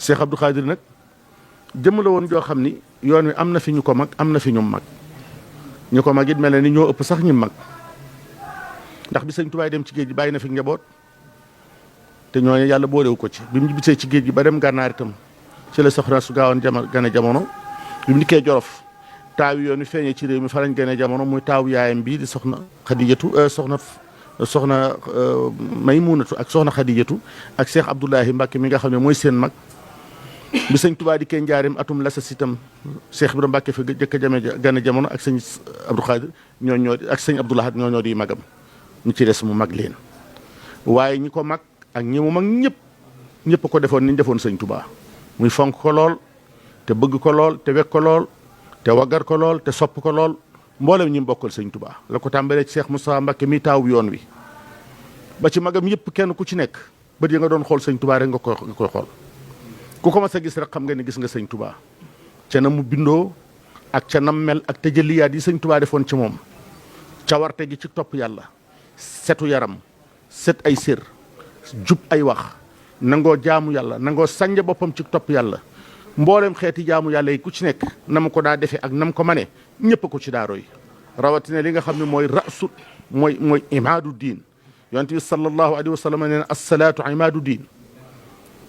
Cheikh Abdou Khadir nag jëmm la woon joo xam ni yoon wi am na fi ñu ko mag am na fi ñu mag ñu ko mag it mel na ni ñoo ëpp sax ñi mag ndax bi sëñ Tuubaa dem ci géej gi bàyyi na fi njaboot te ñooñu yàlla boolewu ko ci bi mu bisee ci géej gi ba dem gànnaar itam ci la soxna su gaawoon gane jamono bi mu dikkee Jolof taaw yoon wi feeñee ci réew mi fa lañ gane jamono muy taaw yaayam bii di soxna Xadijatu soxna Maymunatu ak soxna Xadijatu ak Cheikh Abdoulahi Mbacke mi nga xam ne mooy seen mag bi sëñ Tuubaa di kee njaarim atum la sa sitam Cheikh Ibrahima Mbacke fa jëkk a gane jamono ak sëñ Abdou Khadir ñoo ak sëñ Abdoulahat ñoo di magam ñu ci des mu mag leen waaye ñi ko mag ak ñi mu mag ñëpp ko defoon ni ñu defoon sëñ Tuubaa muy fonk ko lool te bëgg ko lool te wekk ko lool te waggar ko lool te sopp ko lool mboolem ñi bokkal sëñ Tuubaa la ko tàmbalee ci Cheikh Moustapha Mbacke mi taaw yoon wi ba ci magam yëpp kenn ku ci nekk bët yi nga doon xool sëñ Tuubaa rek nga koy xool ku ko mas a gis rek xam nga ne gis nga sëñ Tuubaa ca na mu bindoo ak ca nam mel ak tëjaliyaat yi sëñ Tuubaa defoon ci moom cawarte gi ci topp yàlla setu yaram set ay sér jub ay wax nangoo jaamu yàlla nangoo sànja boppam ci topp yàlla mboolem xeeti jaamu yàlla yi ku ci nekk na mu ko daa defee ak nam ko mane ñëpp ko ci daa roy rawatina li nga xam ne mooy rasu mooy imaadu diin yonent bi sallallahu alayhi wa sallam nee na assalaatu imaadu diin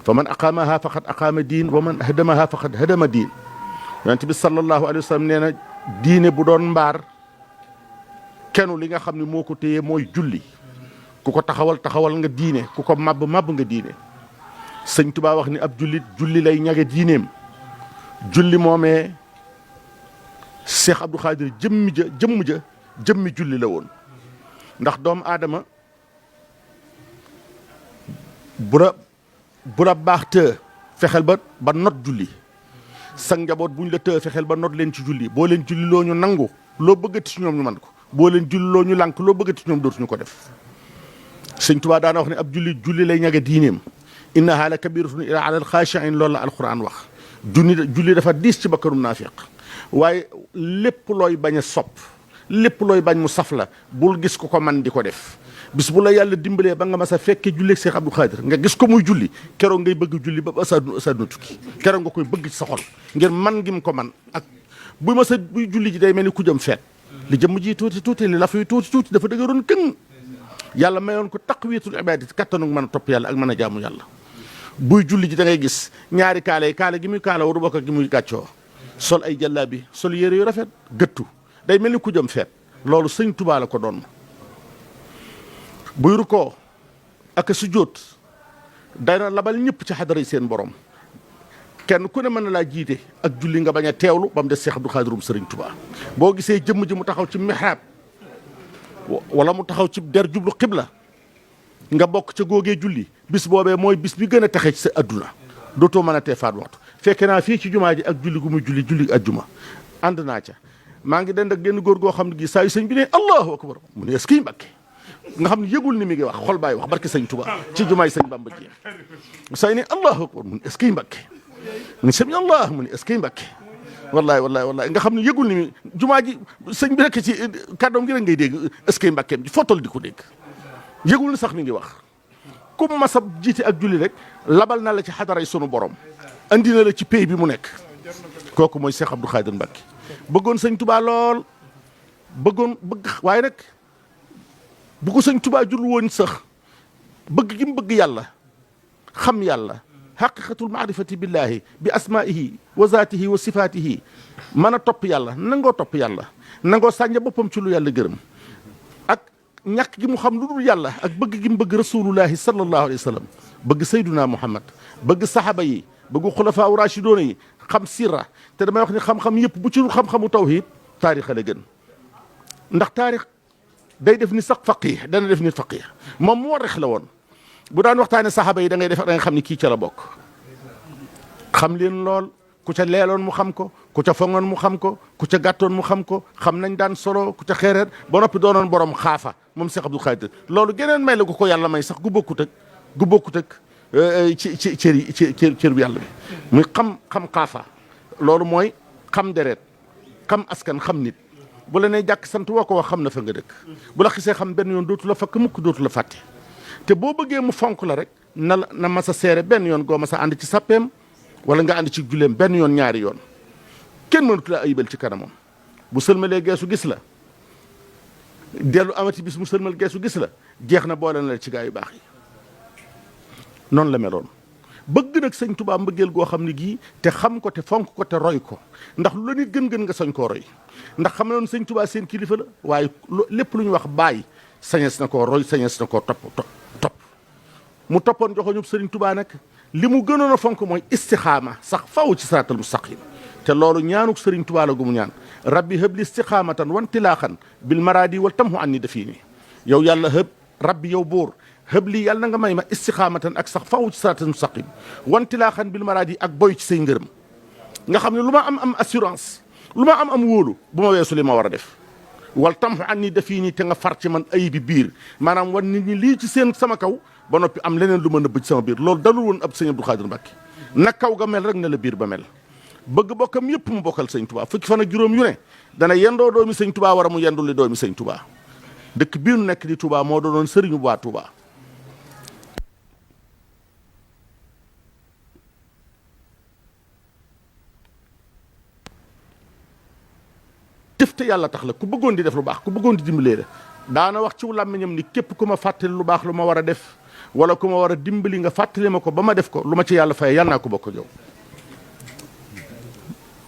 fa man aqaamaha faqad aqaama diin wa man hadamaha faqad hadama diin yonent bi sallallahu alayhi wa sallam nee na diine bu doon mbaar kenn li nga xam ne moo ko téye mooy julli ku ko taxawal nga diine ku ko màbb nga diine sëñ Tuubaa wax ni ab julli lay ñage diineem julli moomee Cheikh Abdou Khadir jëmmi julli la woon ndax doomu aadama bu la baax të fexeel ba not julli sa njaboot buñ la të fexeel ba not leen ci julli boo leen julli loo ñu nangu loo bëggati ci ñoom ñu man ko boo leen julli loo ñu lànk loo bëggati ci ñoom dootuñu ko def sëñ Tuubaa daana wax ne ab julli lay ñage diineem innaha la kabiratun ila ala alxaashiin loolu la alquran wax julli dafa diis ci bakkanum naafiq waaye lépp looy bañ a sopp lépp looy bañ mu saf la bul gis ko man di ko def bis bu la yàlla dimbalee ba nga mas a fekkee julli ak Cheikh Abdou Khadir nga gis ko muy julli keroog ngay bëgg julli ba asaduna tukki keroog nga koy bëgg ci sa xol ngir man ngim ko man ak buy julli ji day mel ni ku jëm feet li jëmm ji tuuti li laf yi tuuti dafa dëgëroon këng yàlla mayoon ko taqwiyatul ibadati kattanu mën a topp yàlla ak mën a jaamu yàlla buy julli ji da ngay gis ñaari kaala gi muy kaala waru bokk ak gi muy gàccoo sol ay jàllaabi sol yére yu rafet gëttu day mel ni ku jëm feet loolu sëñ Tuubaa la ko doon buy rukkoo ak sujjóot dana labal ñëpp ci xadara yi seen borom kenn ku ne mën na laa jiite ak julli nga bañ a teewlu ba mu des Cheikh Abdou Khadirum sëriñ Tuubaa boo gisee jëmm ji mu taxaw ci mihrab wala mu taxaw ci der jublu xibla nga bokk ca góogee julli bis boobee mooy bis bi gën a taxe ci sa adduna dootoo mën a tee faat waxtu fekke naa fii ci jumaa ji ak julli gu muy julli ajjuma ànd naa ca maa ngi dend ak genn góor goo xam ne gi saa yu sëñ bi ne allahu akbar mu ne est-ce que Mbàkke nga xam ne yëgul ni mi ngi wax xol baay wax barke sëñ Tuubaa ci jumaay sëñ Bamba ji saa yu ne allahu akbar mu ne est-ce que Mbàkke mu ne sami allah mu ne est-ce que Mbàkke wallahi nga xam ne yëgul ni jumaa ji sëñ bi rekk ci kàddoom gi rek ngay dégg est-ce que Mbàkkeem ji footol di ko dégg yëgul ni sax mi ngi wax ku masab jiite ak julli rek labal na la ci xadaray sunu borom andi na la ci pays bi mu nekk kooku mooy Cheikh Abdou Khadir Mbacke bëggoon sëñ Tuubaa lool bëgg waaye nag bu ko sëñ Tuubaa jul woon sax bëgg gi mu bëgg yàlla xam yàlla xaqiqatul maarifati billahi bi asmaihi wa zaatihi wa sifaatihi mën a topp yàlla nangoo topp yàlla nangoo sànja boppam ci lu yàlla gërëm ak ñàkk gi mu xam lu dul yàlla ak bëgg gi mu bëgg rasulullahi sallallahu alayhi wa sallam bëgg sayduna muhammad bëgg saxaaba yi bëgg xulafaa rashidoona yi xam sirra te damay wax ni xam-xam yëpp bu ci xam-xamu tawhid taarix la gën ndax taarix day def ni sax faqih dana def ni faqih moom mu warrex la woon bu daan waxtaane saxaaba yi da ngay xam ni kii ca la bokk xam leen lool ku ca leeloon mu xam ko ku ca fongoon mu xam ko ku ca gàttoon mu xam ko xam nañ daan solo ku ca xeereer ba noppi doonoon borom xaafa moom Cheikh Abdou Khadir loolu geneen may la ko yàlla may sax gu bokkut ak ci cër bu yàlla bi muy xam xaafa loolu mooy xam deret xam askan xam nit bu la nee jàkk sant woo ko wax xam na fa nga dëkk bu la xisee xam benn yoon dootu la fakk mukk dootu la fàtte te boo bëggee mu fonk la rek na mas a seere benn yoon goo mas a ànd ci sappeem wala nga ànd ci julleem benn yoon ñaari yoon kenn mënatu la ayibal ci kanamam bu sëlmalee geesu gis la dellu amati bis mu sëlmal geesu gis la jeex na boole na la ci gaa yu baax yi noonu la meloon bëgg nag sëñ Tuubaa mbëggeel goo xam ne gii te xam ko te fonk ko te roy ko ndax lu la nit gën-gën nga sañ koo roy ndax xam noonu sëñ Tuubaa seen kilifa la waaye lépp lu ñu wax bàyyi sañes na koo roy sañes na koo topp mu toppoon joxoñub sëriñ Tuubaa nag li mu gënoon a fonk mooy istixaama sax faw ci siraatal mustaqim te loolu ñaanuk sëriñ Tuubaa la gu mu ñaan rabbi hëbli istixaamatan wantilaaxan bil maradi wal tamhu an ni dafii ni yow yàlla hëb rabbi yow buur hëb lii yàlla na nga may ma istixaamatan ak sax faw ci siraatal mustaqim wantilaaxan bil maradi ak boy ci say ngërëm nga xam ne lu ma am assurance lu ma am wóolu bu ma weesu li ma war a def wal tamhu an ni dafii ni te nga far ci man ayibi biir maanaam wan nit ñi lii ci seen sama kaw ba noppi am leneen lu ma nëbb ci sama biir loolu dalul woon ab sëñ Abdou Khadre Mbacké na kaw ga mel rek na la biir ba mel bëgg bokkam yëpp mu bokkal sëñ Touba fukki fan ak juróom yu ne dana yendoo doomi sëñ Touba war a mu yendul li doomi sëñ Touba dëkk biir nu nekk di Touba moo doonoon sëriñu waa Touba def te yàlla tax la ku bëggoon di def lu baax ku bëggoon di dimbalee la daana wax ci làmmiñam ni képp ku ma fàttali lu baax lu ma war a def wala ku ma war a dimbali nga fàttali ma ko ba ma def ko lu ma ci yàlla fay yàlla naa ko bokk yow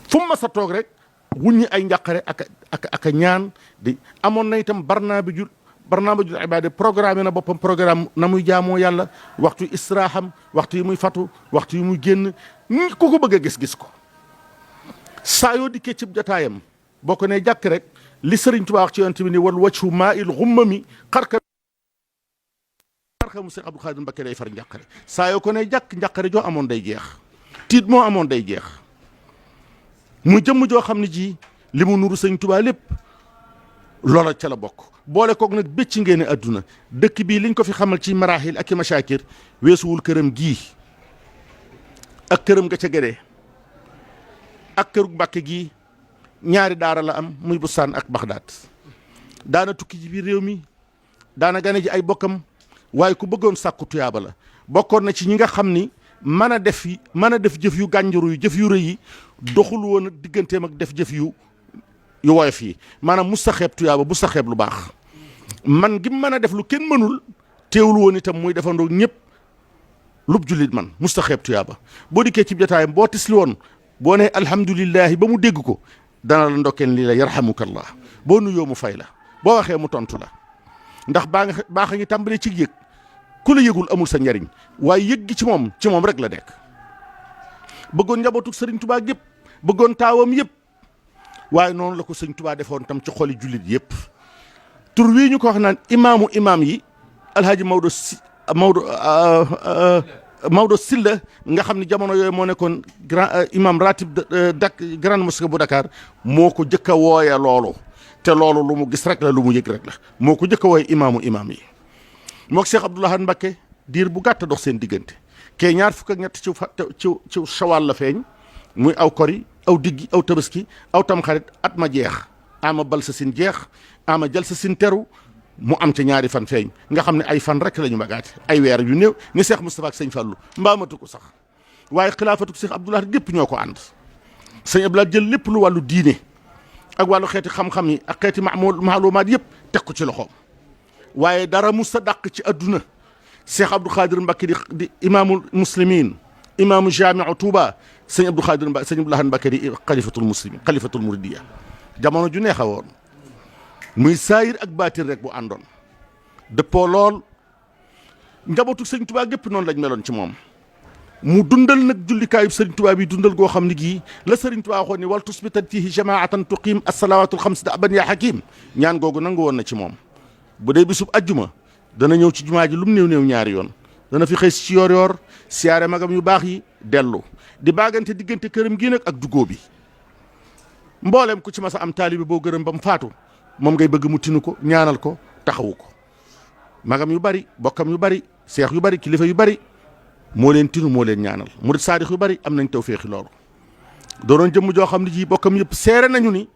fu mu ma sa toog rek wuññi ay njàqare ak ñaan di amoon na itam barnaamijul ibaada programme na boppam programme na muy jaamoo yàlla waxtu israaham waxtu yi muy fatu waxtu yi muy génn ku ko bëgg a gis ko saa yoo dikkee cib jotaayam boo ko ne jàkk rek li Sëriñ Tuubaa wax ci yonent bi ni wal waccu maa il xummami xarka mu Seex Abdou Khadre Mbacké day far njàqare saa yoo ko ne jàkk njàqare joo amoon day jeex tiit moo amoon day jeex mu jëmm joo xam ne ji li mu nuru Sëriñ Tuubaa lépp loola ca la bokk boole koog nag bëcc ngeen adduna dëkk bii liñ ko fi xamal ci maraaxil ak i masaakir weesuwul këram gii ak këram nga ca Gédé ak kërug Mbàkke gii ñaari daara la am muy Bustaan ak Baxdaad daana tukki ji biir réew mi daana gane ji ay bokkam waaye ku bëggoon sàkku tuyaaba la bokkoon na ci ñi nga xam ni mën a def jëf yu gànjaru yu jëf yu rëy yi doxul woon digganteem ak def jëf yu woyof yi maanaam mustaxeeb tuyaaba mustaxeeb lu baax man gi mën a def lu kenn mënul teewul woon itam muy defandoo ñëpp lub jullit man mustaxeeb tuyaaba boo dikkee ci jotaayam boo tisli woon boo ne alhamdulillahi ba mu dégg ko dana la ndokkeen lii la yarhamukallah boo nuyoo mu fay la boo waxee mu tontu la ndax baax a ngi tàmbalee ci yëg ku la yëgul amul sa njariñ waaye yëg gi ci moom rek la nekk bëggoon njabootu sëriñ Tuubaa yëpp bëggoon taawam yëpp waaye noonu la ko sëriñ Tuubaa defoon tam ci xoli jullit yëpp tur wii ñu ko wax naan imaam yi alhaaji Maodo Sylla nga xam ne jamono yooyu moo nekkoon grand imam ratib grande mosquée bu Dakar moo ko jëkk a wooye loolu te loolu lu mu gis rek la lu mu yëg rek la moo ko jëkk a wooye imaam yi mook Cheikh Abdou Lahad Mbacké diir bu gàtt dox seen diggante kee ñaar fukk ak ñett ci Shawal la feeñ muy aw kori aw diggi aw tabaski aw tamxarit at ma jeex ama bal sa sin jeex ama jël sa sin teru mu am ca ñaari fan feeñ nga xam ne ay fan rek la ñu magaate ay weer yu néew ni Cheikh Moustapha ak sëñ Fallou mbaamatu ko sax waaye xilaafatu Cheikh Abdou Lahad gépp ñoo ko ànd sëñ Abdou Lahad jël lépp lu wàllu diine ak wàllu xeeti xam-xam yi ak xeeti maalumaat yëpp teg ko ci loxoom waaye dara mu sa dàq ci adduna Cheikh Abdou Khadre Mbacké di imaamul muslimin imaamu jaamiu Touba sëñ Abdou Khadre Mbacké sëñ Abdou Lahad Mbacké di xalifatul muslimin xalifatul muridiya jamono ju neex a woon muy saayir ak baatir rek bu àndoon dëppoo lool njabootu sëriñ Tuubaa gépp noonu lañ meloon ci moom mu dundal nag jullikaayub sëriñ Tuubaa bi dundal goo xam ne gii la sëriñ Tuubaa waxoon ni wal tusbitan fihi jamaatan tuqiim assalawaatul xams da aban yaa hakim ñaan googu nangu woon na ci moom bu dee bisub ajjuma dana ñëw ci jumaa ji lu mu néew ñaari yoon dana fi xëy ci yoor siyaare magam yu baax yi dellu di baagante diggante këram gii nag ak duggoo bi mboolem ku ci mas a am taalibi boo gërëm ba mu faatu moom ngay bëgg mu tinu ko ñaanal ko taxawu ko magam yu bari bokkam yu bari seex yu bari kilifa yu bari moo leen tinu moo leen ñaanal murid saadix yu bari am nañ tawféexi loolu doonoon jëmm joo xam ne ji bokkam yëpp seere nañu ni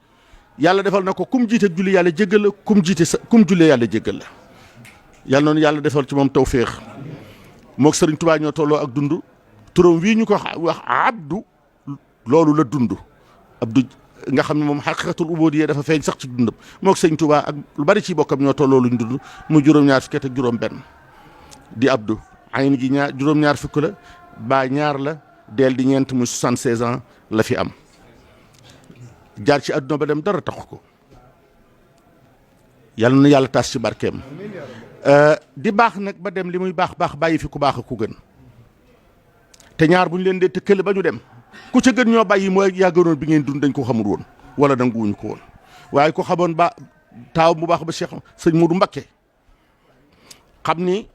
yàlla defal na ko kum jiite julli yàlla jéggal la kum jullee yàlla jéggal la yàlla noonu yàlla defal ci moom tawféex mook sëriñ Tuubaa ñoo tolloo ak dund turam wii ñu ko wax abdu loolu la dund abdu nga xam ne moom xaqiqatul ubudiyya dafa feeñ sax ci dundam moog sëñ Tuubaa ak lu bari ci bokkam ñoo tolloo luñ dund mu juróom-ñaar fukki at ak juróom-benn di abdu ayn gi juróom-ñaar fukk la baa ñaar la del di ñeent muy 76 ans la fi am jaar ci àdduna ba dem dara taxu ko yàlla na yàlla taas ci barkeem di baax nag ba dem li muy baax baax bàyyi fi ku baax ak ku gën te ñaar bu ñu leen dee tëkkale ba ñu dem ku ca gën ñoo bàyyi mooy yaa gënoon bi ngeen dund dañ ko xamul woon wala nanguwuñu ko woon waaye ko xamoon ba taaw bu baax ba Cheikh sëñ Modou Mbacké xam ni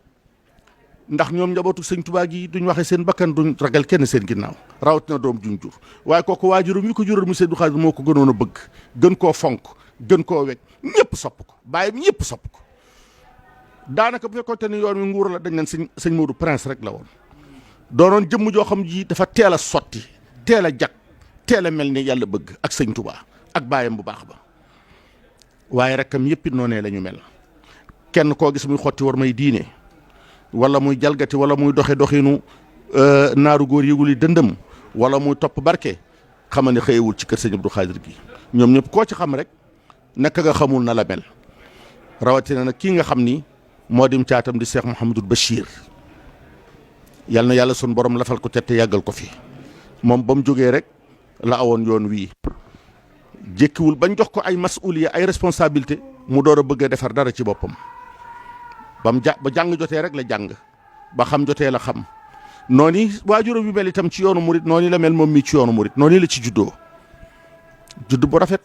ndax ñoom njabootu sëñ Tuubaa gi duñ waxe seen bakkan duñ ragal kenn seen ginnaaw rawatina doom juñ jur waaye kooku waajuram yi ko jural mu Seydu Xaadir moo ko gënoon a bëgg gën koo fonk gën koo weg ñëpp sopp ko bàyyim ñëpp sopp ko daanaka bu fekkoonte ni yoon wi nguur la dañ leen sëñ Modou Prince rek la woon doonoon jëmm joo xam ji dafa teel a sotti teel a jag teel a mel ni yàlla bëgg ak sëñ Tuubaa ak bàyyam bu baax ba waaye rekkam yëpp it noonee la ñu mel kenn koo gis muy xotti war may diine wala muy jalgati wala muy doxinu naaru góor yëgul yi dëndëm wala muy topp barke xama ne xëyewul ci kër sëñ Abdou Khadir gi ñoom ñëpp koo ci xam rek naka nga xamul na la mel rawatina nag kii nga xam ni moo dim caatam di Cheikh Mouhamadul Bachir yal na yàlla sun borom lafal ko te yàggal ko fi moom ba mu jógee rek la awoon yoon wii jékkiwul bañ jox ko ay masuliya ay responsabilité mu door a bëgg a defar dara ci boppam ba jàng jotee rek la jàng ba xam jotee la xam noonu waajuram yu mel itam ci yoonu murit noonu la mel moom mii ci yoonu murit noonu la ci juddoo judd bu rafet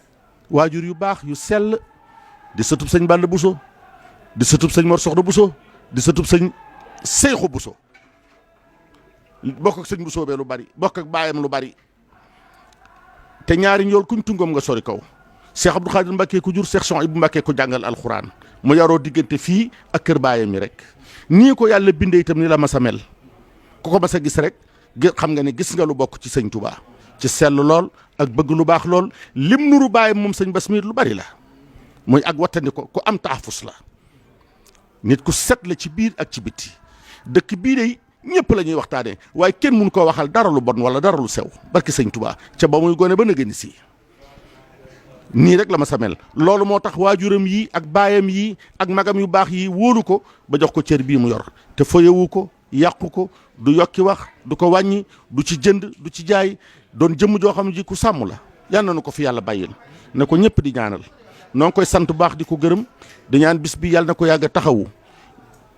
waajur yu baax yu sell di sëtub sëñ Balla Bousso di sëtub sëñ Mor Soxna Bousso di sëtub sëñ Seyxu Bousso bokk ak sëñ Bousso bee lu bari bokk ak baayam lu bari te ñaari njool kuñ tungoom nga sori kaw Cheikh Abdou Khadir Mbacké ku jur Cheikh Souhaïbou Mbacké ko jàngal alxuraan mu yaroo diggante fii ak kër baayam mi rek nii ko yàlla bindee itam ni la mas a mel ku ko mas a gis rek xam nga ne gis nga lu bokk ci sëñ Touba ci sell lool ak bëgg lu baax lool lim nuru baayam moom sëñ Bass mi lu bari la muy ak wattandi ko ku am taafus la nit ku set la ci biir ak ci bitti dëkk bii de ñëpp la ñuy waxtaanee waaye kenn mun koo waxal dara lu bon wala dara lu sew barki sëñ Touba ca ba muy gone ba na gën si nii rek la ma sa mel loolu moo tax waajuram yi ak baayam yi ak magam yu baax yi wóolu ko ba jox ko cër bii mu yor te foyewu ko yàqu ko du yokki wax du ko wàññi du ci jënd du ci jaay doon jëmm joo xam ji ku sàmm la yal na nu ko fi yàlla bàyyil ne ko ñëpp di ñaanal noo ngi koy sant bu baax di ko gërëm di ñaan bis bi yàlla na ko yàgg a taxawu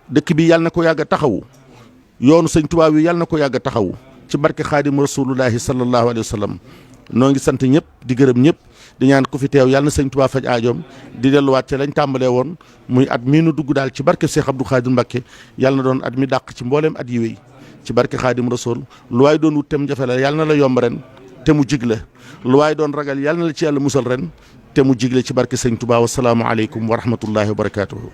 dëkk bi yàlla na ko yàgg a taxawu yoonu sëñ Tuubaa wi yàlla na ko yàgg a taxawu ci barke xaadim rasulullahi sallallahu alayhi wa sallam noo ngi sant ñëpp di gërëm ñëpp di ñaan ku fi teew yàlla na sëñ Tuubaa faj aajoom di delluwaat ci lañ tàmbalee woon muy at mii nu dugg daal ci barke Cheikh Abdou Khadir Mbacké yàlla na doon at mi dàq ci mbooleem at yi wéy ci barke xaadim rasul lu waay doon wut tem jafe la yàlla na la yomb ren te mu jig la lu waay doon ragal yàlla na la ci yàlla musal ren te mu jigle ci barke sëñ Tuubaa wa salaamu aleykum wa rahmatullahi wa barakaatuhu